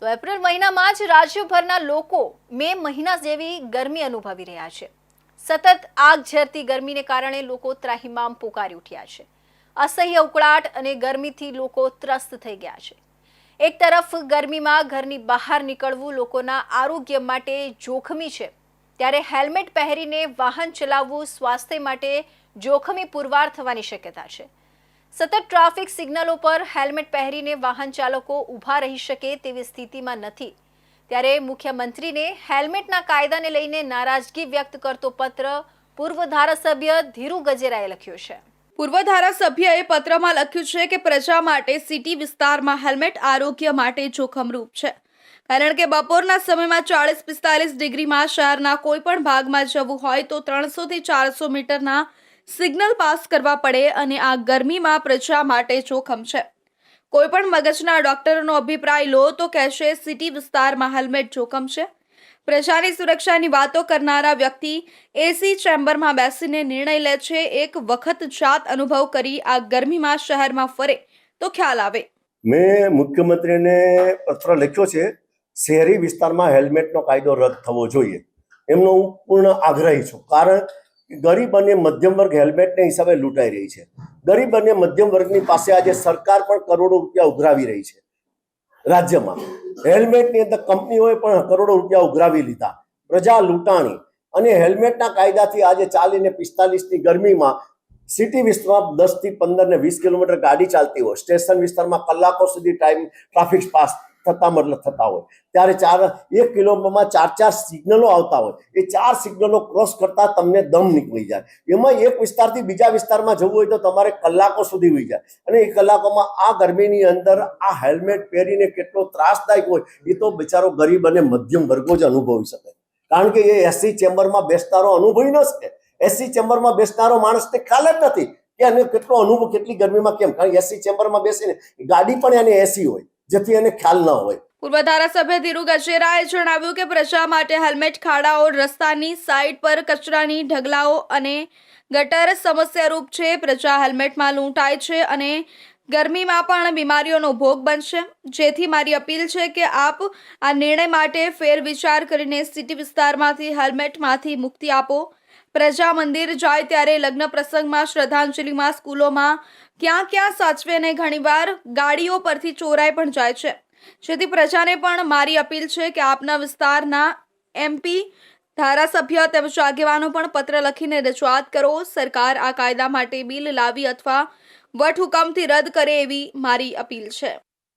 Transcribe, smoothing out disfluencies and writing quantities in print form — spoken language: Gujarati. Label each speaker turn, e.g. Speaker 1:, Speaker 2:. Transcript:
Speaker 1: તો એપ્રિલ મહિનામાં જ રાજ્યભરના લોકો મે મહિના જેવી ગરમી અનુભવી રહ્યા છે। સતત આગ ઝરતી ગરમીને કારણે લોકો ત્રાહિમામ પોકારી ઉઠ્યા છે। અસહ્ય ઉકળાટ અને ગરમીથી લોકો ત્રસ્ત થઈ ગયા છે। એક તરફ ગરમીમાં ઘરની બહાર નીકળવું લોકોના આરોગ્ય માટે જોખમી છે, ત્યારે હેલ્મેટ પહેરીને વાહન ચલાવવું સ્વાસ્થ્ય માટે જોખમી પુરવાર થવાની શક્યતા છે। સતત ટ્રાફિક સિગ્નલો પર હેલ્મેટ પહેરીને વાહન ચાલકો ઊભા રહી શકે તેવી સ્થિતિમાં નથી, ત્યારે મુખ્યમંત્રીને હેલ્મેટના કાયદાને લઈને નારાજગી વ્યક્ત કરતો પત્ર પૂર્વ ધારાસભ્ય ધીરુ ગજેરાએ લખ્યો છે।
Speaker 2: પૂર્વ ધારાસભ્યએ પત્રમાં લખ્યું છે કે પ્રજા માટે સિટી વિસ્તારમાં હેલ્મેટ આરોગ્ય માટે જોખમરૂપ છે, કારણ કે બપોરના સમયમાં 40-45 ડિગ્રીમાં શહેરના કોઈ પણ ભાગમાં જવું હોય તો 300 થી 400 મીટરના સિગ્નલ પાસ કરવા પડે અને આ ગરમીમાં પ્રજા માટે જોખમ છે। કોઈ પણ મગજના ડોક્ટરનો અભિપ્રાય લો તો કહેશે સિટી વિસ્તારમાં હેલ્મેટ જોખમ છે। પ્રજાની સુરક્ષાની વાતો કરનારા વ્યક્તિ એસી ચેમ્બરમાં બેસીને નિર્ણય લે છે। એક વખત જાત અનુભવ કરી આ ગરમીમાં શહેરમાં ફરે તો ખ્યાલ આવે।
Speaker 3: મેં મુખ્યમંત્રીને પત્ર લખ્યો છે। શહેરી વિસ્તારમાં હેલ્મેટનો કાયદો રદ થવો જોઈએ, એમનો હું પૂર્ણ આગ્રહી છું। કારણ ગરીબ અને મધ્યમ વર્ગ હેલ્મેટને હિસાબે લૂંટાઈ રહી છે। ગરીબ અને મધ્યમ વર્ગની પાસે આજે સરકાર પણ કરોડો રૂપિયા ઉઘરાવી રહી છે। રાજ્યમાં હેલ્મેટની અંદર કંપનીઓએ પણ કરોડો રૂપિયા ઉઘરાવી લીધા, પ્રજા લૂંટાણી અને હેલ્મેટના કાયદાથી આજે 40 ને 45ની ગરમીમાં સિટી વિસ્તારમાં 10 થી 15 ને 20 કિલોમીટર ગાડી ચાલતી હોય, સ્ટેશન વિસ્તારમાં કલાકો સુધી ટ્રાફિક પાસ થતા હોય, ત્યારે 1 કિલોમીટરમાં 4 સિગ્નલો આવતા હોય, એ 4 સિગ્નલો ક્રોસ કરતા તમને દમ નીકળી જાય। એમાં એક વિસ્તારથી બીજા વિસ્તારમાં જવું હોય તો તમારે કલાકો સુધી વહી જાય, અને એ કલાકોમાં આ ગરમીની અંદર આ હેલ્મેટ પહેરીને કેટલો ત્રાસદાયક હોય એ તો બિચારો ગરીબ અને મધ્યમ વર્ગો જ અનુભવી શકે, કારણ કે એ એસી ચેમ્બરમાં બેસનારો અનુભવી ન શકે। એસી ચેમ્બરમાં બેસનારો માણસને ખ્યાલ જ નથી કે એને કેટલો અનુભવ કેટલી ગરમીમાં કેમ, કારણ કે એસી ચેમ્બરમાં બેસીને ગાડી પણ એને એસી હોય, જેથી એને ખ્યાલ ન હોય।
Speaker 2: પૂર્વ ધારાસભ્ય ધીરુ ગજેરાએ જણાવ્યું કે પ્રજા માટે હેલ્મેટ ખાડાઓ, રસ્તાની સાઈડ પર કચરાની ઢગલાઓ અને ગટર સમસ્યારૂપ છે। પ્રજા હેલ્મેટમાં લૂંટાય છે અને ગરમીમાં પણ બીમારીઓનો ભોગ બનશે। જેથી મારી અપીલ છે કે આપ આ નિર્ણય માટે ફેરવિચાર કરીને સિટી વિસ્તારમાંથી હેલ્મેટમાંથી મુક્તિ આપો। પ્રજા મંદિર જાય ત્યારે, લગ્ન પ્રસંગમાં, શ્રદ્ધાંજલિમાં, સ્કૂલોમાં ક્યાં સાચવે અને ઘણીવાર ગાડીઓ પરથી ચોરાઈ પણ જાય છે। જેથી પ્રજાને પણ મારી અપીલ છે કે આપના વિસ્તારના એમપી, ધારાસભ્ય તેમજ આગેવાનો પણ પત્ર લખીને રજૂઆત કરો। સરકાર આ કાયદા માટે બિલ લાવી અથવા વટહુકમથી રદ કરે એવી મારી અપીલ છે।